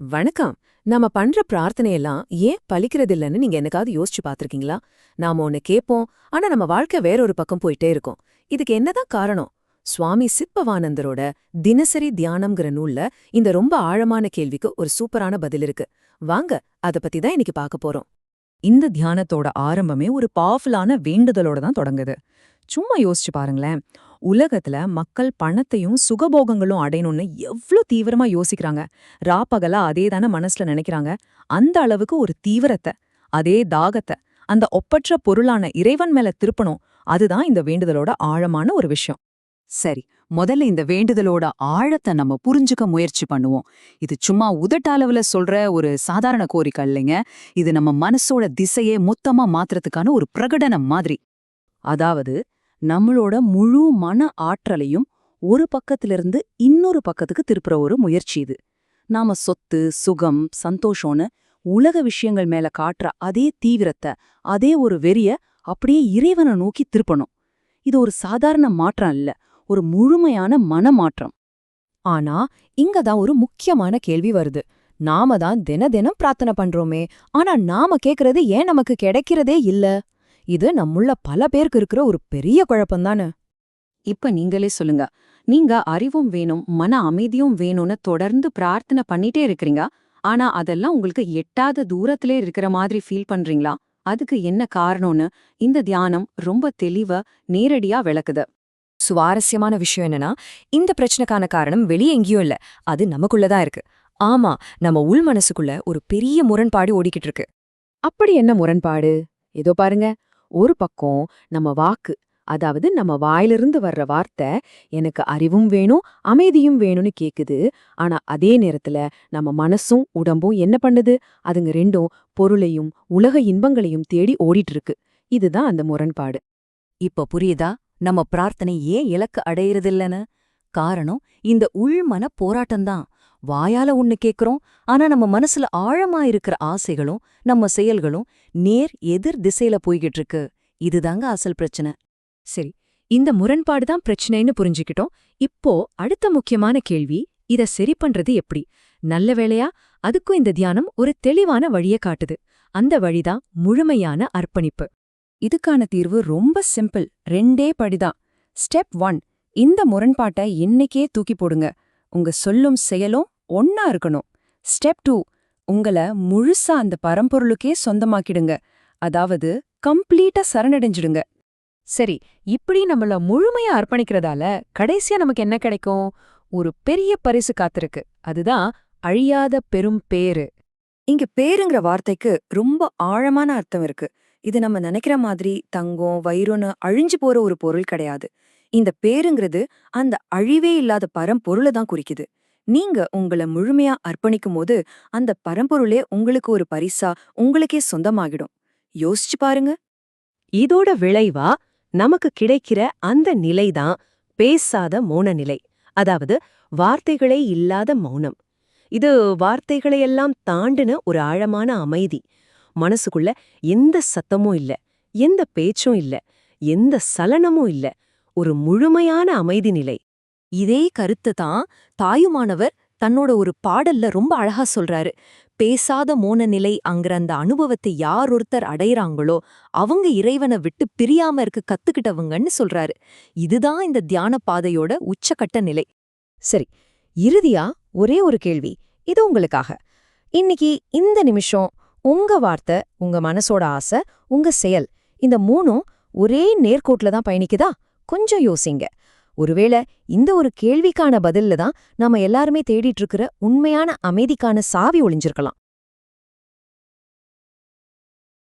வணக்கம். நாம பண்ற பிரார்த்தனையெல்லாம் ஏன் பலிக்கிறதில்லன்னு நீங்க என்னைக்காவது யோசிச்சு பார்த்திருக்கீங்களா? நாம ஒண்ணு கேட்போம், ஆனா நம்ம வாழ்க்கை வேறொரு பக்கம் போயிட்டே இருக்கும். இதுக்கு என்னதான் காரணம்? சுவாமி சித்பவானந்தரோட தினசரி தியானம்ங்கிற நூல்ல இந்த ரொம்ப ஆழமான கேள்விக்கு ஒரு சூப்பரான பதில் இருக்கு. வாங்க, அத பத்தி தான் இன்னைக்கு பார்க்க போறோம். இந்த தியானத்தோட ஆரம்பமே ஒரு பவர்ஃபுல்லான வேண்டுதலோட தான் தொடங்குது. சும்மா யோசிச்சு பாருங்களேன். உலகத்துல மக்கள் பணத்தையும் சுகபோகங்களும் அடையணும்னு எவ்ளோ தீவிரமா யோசிக்கிறாங்க. ராப்பகலா அதே தானே மனசுல நினைக்கிறாங்க. அந்த அளவுக்கு ஒரு தீவிரத்தை, அதே தாகத்தை அந்த ஒப்பற்ற பொருளான இறைவன் மேல திருப்பணும். அதுதான் இந்த வேண்டுதலோட ஆழமான ஒரு விஷயம். சரி, முதல்ல இந்த வேண்டுதலோட ஆழத்தை நம்ம புரிஞ்சுக்க முயற்சி பண்ணுவோம். இது சும்மா உதட்டளவுல சொல்ற ஒரு சாதாரண கோரிக்கை இல்லைங்க. இது நம்ம மனசோட திசையே மொத்தமா மாத்துறதுக்கான ஒரு பிரகடனம் மாதிரி. அதாவது நம்மளோட முழு மன ஆற்றலையும் ஒரு பக்கத்திலிருந்து இன்னொரு பக்கத்துக்கு திருப்புற ஒரு முயற்சி இது. நாம சொத்து, சுகம், சந்தோஷம்னு உலக விஷயங்கள் மேல காட்டுற அதே தீவிரத்தை, அதே ஒரு வெறிய அப்படியே இறைவனை நோக்கி திருப்பணும். இது ஒரு சாதாரண மாற்றம் இல்ல, ஒரு முழுமையான மனமாற்றம். ஆனா இங்கதான் ஒரு முக்கியமான கேள்வி வருது. நாம தான் தினம் பிரார்த்தனை பண்றோமே, ஆனா நாம கேக்குறது ஏன் நமக்கு கிடைக்கிறதே இல்ல? இது நம்முள்ள பல பேருக்கு இருக்கிற ஒரு பெரிய குழப்பம்தானே. இப்ப நீங்களே சொல்லுங்க. நீங்க அறிவும் வேணும், மன அமைதியும் வேணும்னு தொடர்ந்து பிரார்த்தனை பண்ணிட்டே இருக்கிறீங்க. ஆனா அதெல்லாம் உங்களுக்கு எட்டாத தூரத்திலே இருக்கிற மாதிரி ஃபீல் பண்றீங்களா? அதுக்கு என்ன காரணம்னு இந்த தியானம் ரொம்ப தெளிவா நேரடியா விளக்குது. சுவாரஸ்யமான விஷயம் என்னன்னா, இந்த பிரச்சனைக்கான காரணம் வெளியே எங்கேயும் இல்ல, அது நமக்குள்ளதான் இருக்கு. ஆமா, நம்ம உள் மனசுக்குள்ள ஒரு பெரிய முரண்பாடு ஓடிக்கிட்டு இருக்கு. அப்படி என்ன முரண்பாடு? ஏதோ பாருங்க, ஒரு பக்கம் நம்ம வாக்கு, அதாவது நம்ம வாயிலிருந்து வர்ற வார்த்தை எனக்கு அறிவும் வேணும், அமைதியும் வேணும்னு கேக்குது. ஆனா அதே நேரத்துல நம்ம மனசும் உடம்பும் என்ன பண்ணுது? அதுங்க ரெண்டும் பொருளையும் உலக இன்பங்களையும் தேடி ஓடிட்டு இருக்கு. இதுதான் அந்த முரண்பாடு. இப்ப புரியுதா நம்ம பிரார்த்தனை ஏன் இலக்கு அடையறதில்லன்னு? காரணம் இந்த உள்மன போராட்டம்தான். வாயால ஒண்ணு கேக்குறோம், ஆனா நம்ம மனசுல ஆழமா இருக்கிற ஆசைகளும் நம்ம செயல்களும் நேர் எதிர் திசையில போய்கிட்டு இருக்கு. இதுதாங்க அசல் பிரச்சனை. சரி, இந்த முரண்பாடு தான் பிரச்சனைன்னு புரிஞ்சுக்கிட்டோம். இப்போ அடுத்த முக்கியமான கேள்வி, இத சரி பண்றது எப்படி? நல்ல வேளையா, அதுக்கும் இந்த தியானம் ஒரு தெளிவான வழிய காட்டுது. அந்த வழிதான் முழுமையான அர்ப்பணிப்பு. இதுக்கான தீர்வு ரொம்ப சிம்பிள். 2 படிதான். ஸ்டெப் 1, இந்த முரண்பாட்டை இன்னைக்கே தூக்கி போடுங்க. உங்க சொல்லும் செயலும் ஒன்னா இருக்கணும். ஸ்டெப் 2, உங்கள முழுசா அந்த பரம்பொருளுக்கே சொந்தமாக்கிடுங்க. அதாவது கம்ப்ளீட்டா சரணடைஞ்சிடுங்க. சரி, இப்படி நம்மள முழுமையா அர்ப்பணிக்கிறதால கடைசியா நமக்கு என்ன கிடைக்கும்? ஒரு பெரிய பரிசு காத்திருக்கு. அதுதான் அழியாத பெரும் பேறு. இங்க பேருங்கிற வார்த்தைக்கு ரொம்ப ஆழமான அர்த்தம் இருக்கு. இது நம்ம நினைக்கிற மாதிரி தங்கம், வைரம்னு அழிஞ்சு போற ஒரு பொருள் கிடையாது. இந்த பேருங்கிறது அந்த அழிவே இல்லாத பரம்பொருளை தான் குறிக்குது. நீங்க உங்கள முழுமையா அர்ப்பணிக்கும் போது அந்த பரம்பொருளே உங்களுக்கு ஒரு பரிசா உங்களுக்கே சொந்தமாகிடும். யோசிச்சு பாருங்க. இதோட விளைவா நமக்கு கிடைக்கிற அந்த நிலைதான் பேசாத மௌன நிலை. அதாவது வார்த்தைகளே இல்லாத மௌனம். இது வார்த்தைகளையெல்லாம் தாண்டின ஒரு ஆழமான அமைதி. மனசுக்குள்ள எந்த சத்தமும் இல்ல, எந்த பேச்சும் இல்ல, எந்த சலனமும் இல்ல. ஒரு முழுமையான அமைதி நிலை. இதே கருத்து தான் தாயுமானவர் தன்னோட ஒரு பாடல்ல ரொம்ப அழகா சொல்றாரு. பேசாத மோன நிலை அங்கிற அந்த அனுபவத்தை யார் ஒருத்தர் அடையறாங்களோ அவங்க இறைவனை விட்டு பிரியாம இருக்க கத்துக்கிட்டவங்கன்னு சொல்றாரு. இதுதான் இந்த தியான பாதையோட உச்சக்கட்ட நிலை. சரி, இறுதியா ஒரே ஒரு கேள்வி, இது உங்களுக்காக. இன்னைக்கு இந்த நிமிஷம் உங்க வார்த்தை, உங்க மனசோட ஆசை, உங்க செயல், இந்த மூணும் ஒரே நேர்கோட்டுல தான் பயணிக்குதா? கொஞ்சம் யோசிங்க. ஒருவேளை இந்த ஒரு கேள்விக்கான பதில்ல தான் நாம எல்லாருமே தேடிட்டு இருக்கிற உண்மையான அமைதிக்கான சாவி ஒளிஞ்சிருக்கலாம்.